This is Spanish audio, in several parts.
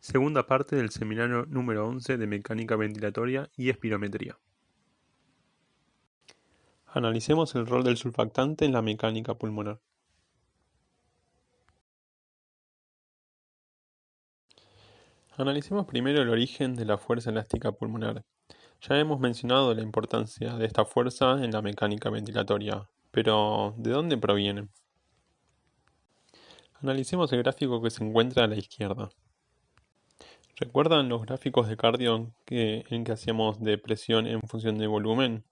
Segunda parte del seminario número 11 de mecánica ventilatoria y espirometría. Analicemos el rol del surfactante en la mecánica pulmonar. Analicemos primero el origen de la fuerza elástica pulmonar. Ya hemos mencionado la importancia de esta fuerza en la mecánica ventilatoria, pero ¿de dónde proviene? Analicemos el gráfico que se encuentra a la izquierda. ¿Recuerdan los gráficos de cardio en que hacíamos de presión en función de volumen?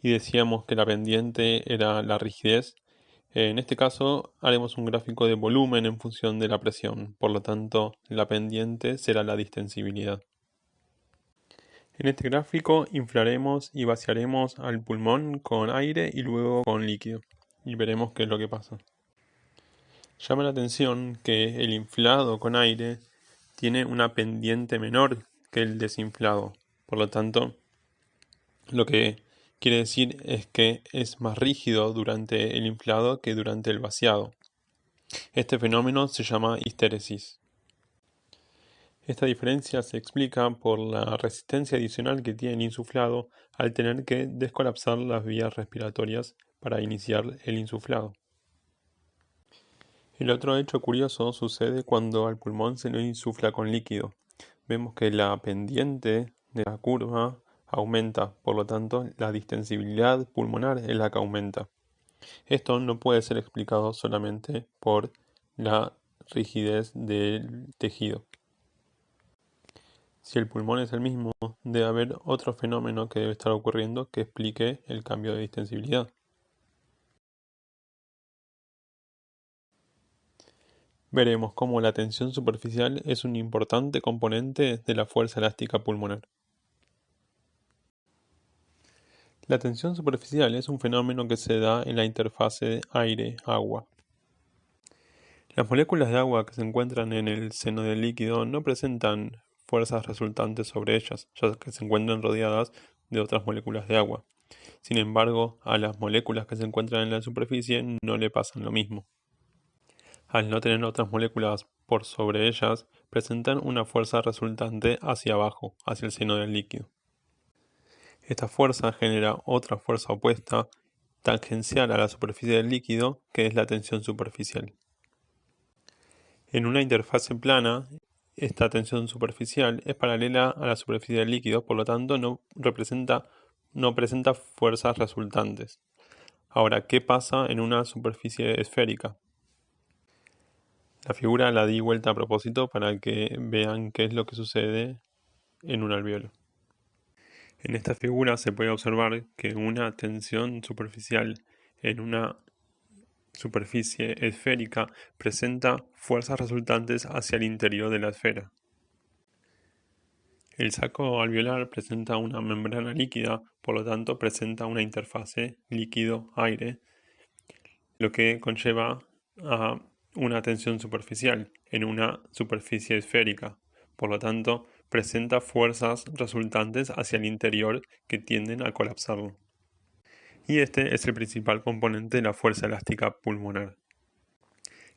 Y decíamos que la pendiente era la rigidez. En este caso haremos un gráfico de volumen en función de la presión, por lo tanto la pendiente será la distensibilidad. En este gráfico inflaremos y vaciaremos al pulmón con aire y luego con líquido, y veremos qué es lo que pasa. Llama la atención que el inflado con aire tiene una pendiente menor que el desinflado, por lo tanto lo que quiere decir es que es más rígido durante el inflado que durante el vaciado. Este fenómeno se llama histéresis. Esta diferencia se explica por la resistencia adicional que tiene el insuflado al tener que descolapsar las vías respiratorias para iniciar el insuflado. El otro hecho curioso sucede cuando al pulmón se lo insufla con líquido. Vemos que la pendiente de la curva aumenta, por lo tanto la distensibilidad pulmonar es la que aumenta. Esto no puede ser explicado solamente por la rigidez del tejido. Si el pulmón es el mismo, debe haber otro fenómeno que debe estar ocurriendo que explique el cambio de distensibilidad. Veremos cómo la tensión superficial es un importante componente de la fuerza elástica pulmonar. La tensión superficial es un fenómeno que se da en la interfase aire-agua. Las moléculas de agua que se encuentran en el seno del líquido no presentan fuerzas resultantes sobre ellas, ya que se encuentran rodeadas de otras moléculas de agua. Sin embargo, a las moléculas que se encuentran en la superficie no le pasan lo mismo. Al no tener otras moléculas por sobre ellas, presentan una fuerza resultante hacia abajo, hacia el seno del líquido. Esta fuerza genera otra fuerza opuesta, tangencial a la superficie del líquido, que es la tensión superficial. En una interfase plana, esta tensión superficial es paralela a la superficie del líquido, por lo tanto no presenta fuerzas resultantes. Ahora, ¿qué pasa en una superficie esférica? La figura la di vuelta a propósito para que vean qué es lo que sucede en un alveolo. En esta figura se puede observar que una tensión superficial en una superficie esférica presenta fuerzas resultantes hacia el interior de la esfera. El saco alveolar presenta una membrana líquida, por lo tanto presenta una interfase líquido-aire, lo que conlleva a una tensión superficial en una superficie esférica. Por lo tanto, presenta fuerzas resultantes hacia el interior que tienden a colapsarlo. Y este es el principal componente de la fuerza elástica pulmonar.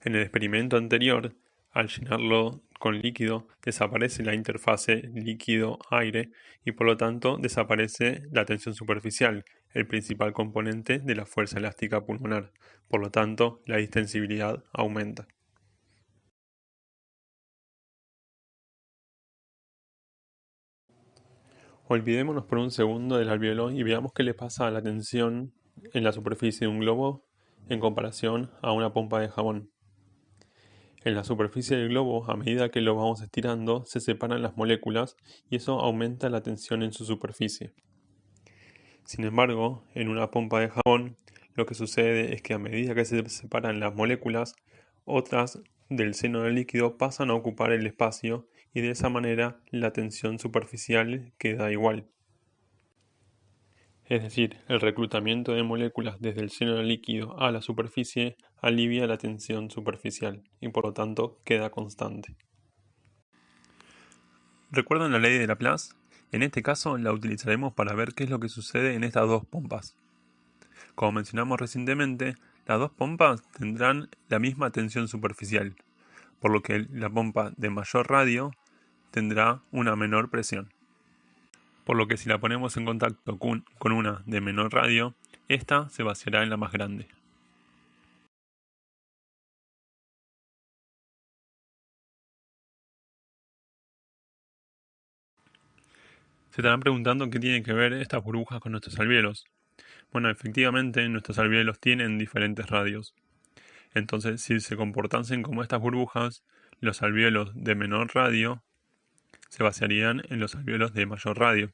En el experimento anterior, al llenarlo con líquido, desaparece la interfase líquido-aire y por lo tanto desaparece la tensión superficial, el principal componente de la fuerza elástica pulmonar. Por lo tanto, la distensibilidad aumenta. Olvidémonos por un segundo del alveolo y veamos qué le pasa a la tensión en la superficie de un globo en comparación a una pompa de jabón. En la superficie del globo, a medida que lo vamos estirando, se separan las moléculas y eso aumenta la tensión en su superficie. Sin embargo, en una pompa de jabón, lo que sucede es que a medida que se separan las moléculas, otras del seno del líquido pasan a ocupar el espacio y de esa manera la tensión superficial queda igual. Es decir, el reclutamiento de moléculas desde el seno del líquido a la superficie alivia la tensión superficial y por lo tanto queda constante. ¿Recuerdan la ley de Laplace? En este caso la utilizaremos para ver qué es lo que sucede en estas dos pompas. Como mencionamos recientemente, las dos pompas tendrán la misma tensión superficial. por lo que la pompa de mayor radio tendrá una menor presión. Por lo que si la ponemos en contacto con una de menor radio, esta se vaciará en la más grande. Se estarán preguntando qué tienen que ver estas burbujas con nuestros alvéolos. Bueno, efectivamente nuestros alvéolos tienen diferentes radios. Entonces, si se comportasen como estas burbujas, los alvéolos de menor radio se vaciarían en los alvéolos de mayor radio.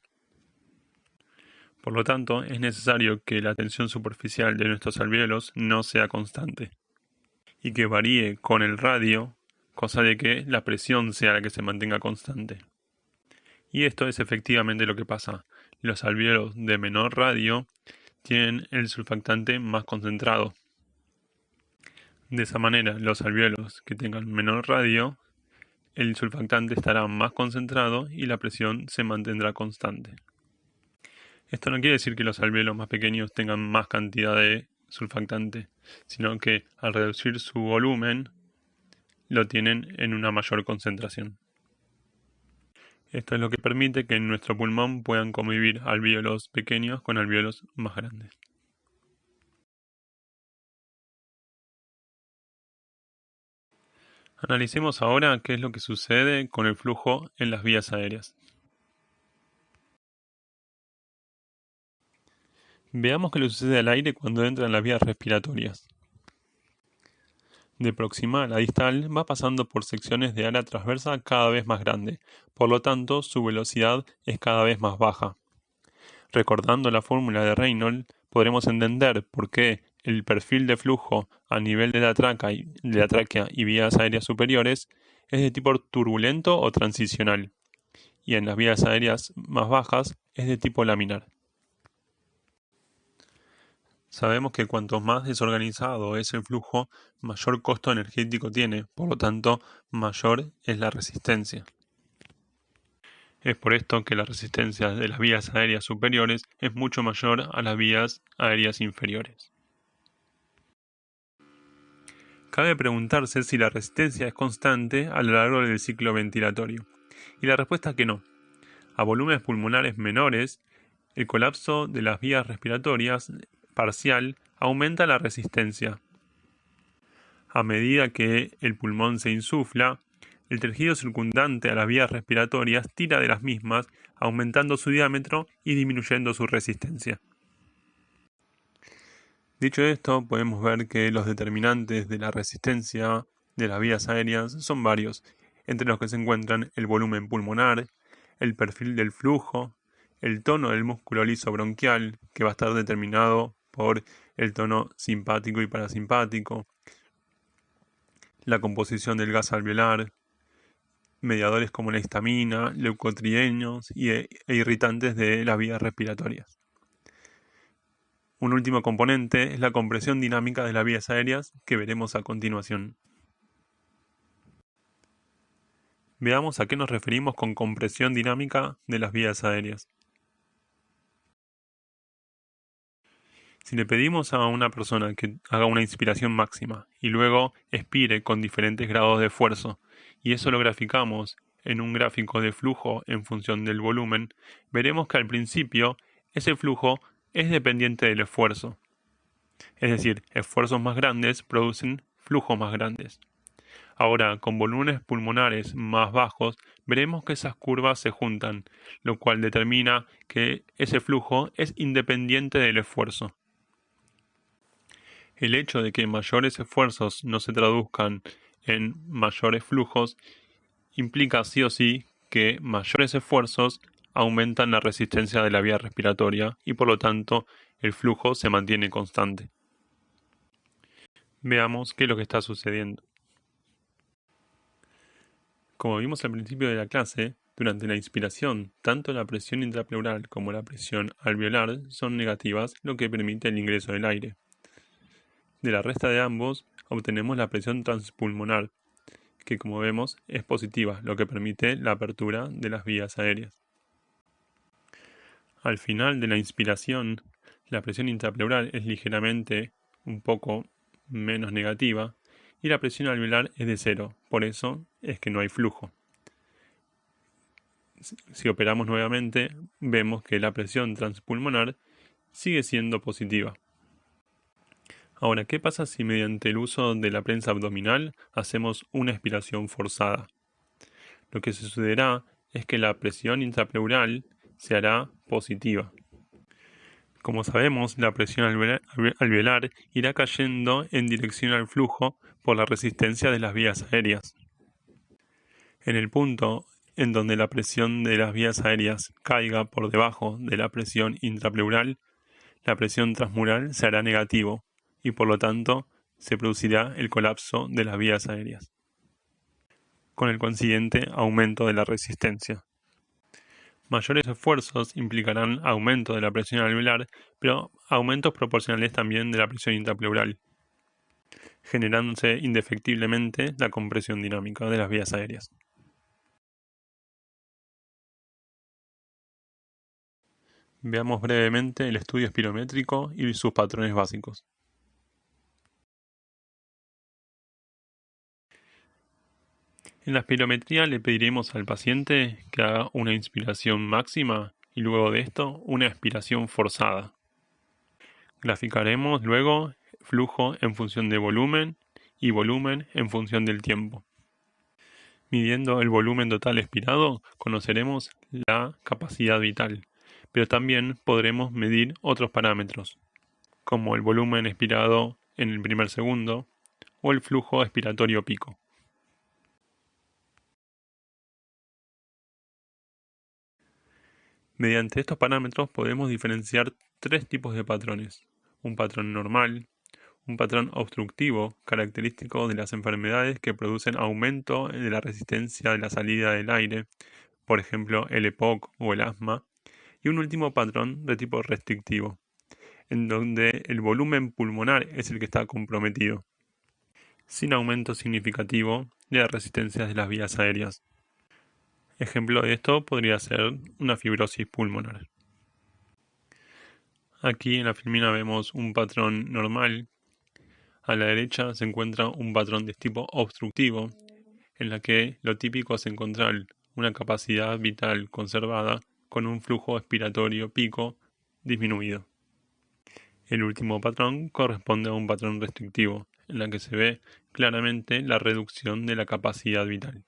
Por lo tanto, es necesario que la tensión superficial de nuestros alvéolos no sea constante y que varíe con el radio, cosa de que la presión sea la que se mantenga constante. Y esto es efectivamente lo que pasa. Los alvéolos de menor radio tienen el surfactante más concentrado. De esa manera, los alvéolos que tengan menor radio, el surfactante estará más concentrado y la presión se mantendrá constante. Esto no quiere decir que los alvéolos más pequeños tengan más cantidad de surfactante, sino que al reducir su volumen lo tienen en una mayor concentración. Esto es lo que permite que en nuestro pulmón puedan convivir alvéolos pequeños con alvéolos más grandes. Analicemos ahora qué es lo que sucede con el flujo en las vías aéreas. Veamos qué le sucede al aire cuando entra en las vías respiratorias. De proximal a distal va pasando por secciones de ala transversa cada vez más grande, por lo tanto su velocidad es cada vez más baja. Recordando la fórmula de Reynolds, podremos entender por qué el perfil de flujo a nivel de la tráquea y vías aéreas superiores es de tipo turbulento o transicional, y en las vías aéreas más bajas es de tipo laminar. Sabemos que cuanto más desorganizado es el flujo, mayor costo energético tiene, por lo tanto, mayor es la resistencia. Es por esto que la resistencia de las vías aéreas superiores es mucho mayor a las vías aéreas inferiores. Cabe preguntarse si la resistencia es constante a lo largo del ciclo ventilatorio, y la respuesta es que no. A volúmenes pulmonares menores, el colapso de las vías respiratorias parcial aumenta la resistencia. A medida que el pulmón se insufla, el tejido circundante a las vías respiratorias tira de las mismas, aumentando su diámetro y disminuyendo su resistencia. Dicho esto, podemos ver que los determinantes de la resistencia de las vías aéreas son varios, entre los que se encuentran el volumen pulmonar, el perfil del flujo, el tono del músculo liso bronquial, que va a estar determinado por el tono simpático y parasimpático, la composición del gas alveolar, mediadores como la histamina, leucotrienos e irritantes de las vías respiratorias. Un último componente es la compresión dinámica de las vías aéreas que veremos a continuación. Veamos a qué nos referimos con compresión dinámica de las vías aéreas. Si le pedimos a una persona que haga una inspiración máxima y luego expire con diferentes grados de esfuerzo, y eso lo graficamos en un gráfico de flujo en función del volumen, veremos que al principio ese flujo es dependiente del esfuerzo. Es decir, esfuerzos más grandes producen flujos más grandes. Ahora, con volúmenes pulmonares más bajos, veremos que esas curvas se juntan, lo cual determina que ese flujo es independiente del esfuerzo. El hecho de que mayores esfuerzos no se traduzcan en mayores flujos implica sí o sí que mayores esfuerzos aumentan la resistencia de la vía respiratoria y por lo tanto el flujo se mantiene constante. Veamos qué es lo que está sucediendo. Como vimos al principio de la clase, durante la inspiración, tanto la presión intrapleural como la presión alveolar son negativas, lo que permite el ingreso del aire. De la resta de ambos, obtenemos la presión transpulmonar, que como vemos es positiva, lo que permite la apertura de las vías aéreas. Al final de la inspiración, la presión intrapleural es ligeramente un poco menos negativa y la presión alveolar es de 0, por eso es que no hay flujo. Si operamos nuevamente, vemos que la presión transpulmonar sigue siendo positiva. Ahora, ¿qué pasa si mediante el uso de la prensa abdominal hacemos una expiración forzada? Lo que sucederá es que la presión intrapleural se hará positiva. Como sabemos, la presión alveolar irá cayendo en dirección al flujo por la resistencia de las vías aéreas. En el punto en donde la presión de las vías aéreas caiga por debajo de la presión intrapleural, la presión transmural se hará negativo y por lo tanto se producirá el colapso de las vías aéreas, con el consiguiente aumento de la resistencia. Mayores esfuerzos implicarán aumento de la presión alveolar, pero aumentos proporcionales también de la presión intrapleural, generándose indefectiblemente la compresión dinámica de las vías aéreas. Veamos brevemente el estudio espirométrico y sus patrones básicos. En la espirometría le pediremos al paciente que haga una inspiración máxima y luego de esto una expiración forzada. Graficaremos luego flujo en función de volumen y volumen en función del tiempo. Midiendo el volumen total expirado, conoceremos la capacidad vital, pero también podremos medir otros parámetros, como el volumen expirado en el primer segundo o el flujo expiratorio pico. Mediante estos parámetros podemos diferenciar tres tipos de patrones: un patrón normal, un patrón obstructivo, característico de las enfermedades que producen aumento de la resistencia de la salida del aire, por ejemplo el EPOC o el asma, y un último patrón de tipo restrictivo, en donde el volumen pulmonar es el que está comprometido, sin aumento significativo de las resistencias de las vías aéreas. Ejemplo de esto podría ser una fibrosis pulmonar. Aquí en la filmina vemos un patrón normal. A la derecha se encuentra un patrón de tipo obstructivo, en la que lo típico es encontrar una capacidad vital conservada con un flujo expiratorio pico disminuido. El último patrón corresponde a un patrón restrictivo, en la que se ve claramente la reducción de la capacidad vital.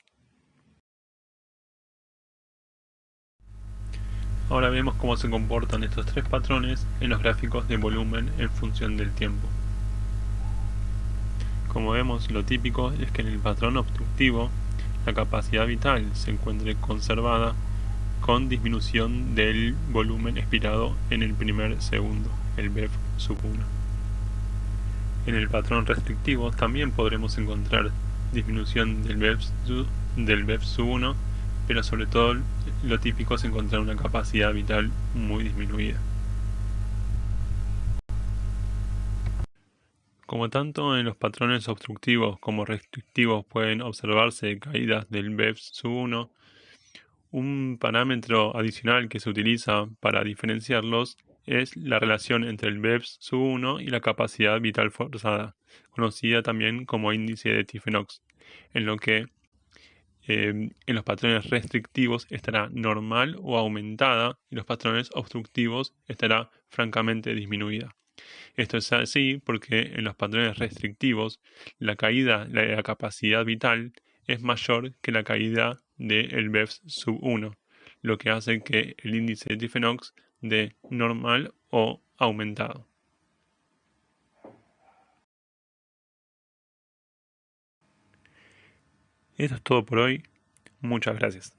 Ahora vemos cómo se comportan estos tres patrones en los gráficos de volumen en función del tiempo. Como vemos, lo típico es que en el patrón obstructivo la capacidad vital se encuentre conservada con disminución del volumen expirado en el primer segundo, el BEF sub 1. En el patrón restrictivo también podremos encontrar disminución del BEF sub 1, pero sobre todo lo típico es encontrar una capacidad vital muy disminuida. Como tanto en los patrones obstructivos como restrictivos pueden observarse caídas del BEF sub 1, un parámetro adicional que se utiliza para diferenciarlos es la relación entre el BEF sub 1 y la capacidad vital forzada, conocida también como índice de Tiffenox, en lo que en los patrones restrictivos estará normal o aumentada y los patrones obstructivos estará francamente disminuida. Esto es así porque en los patrones restrictivos la caída de la capacidad vital es mayor que la caída del BEF sub 1, lo que hace que el índice de Tiffenox de normal o aumentado. Esto es todo por hoy. Muchas gracias.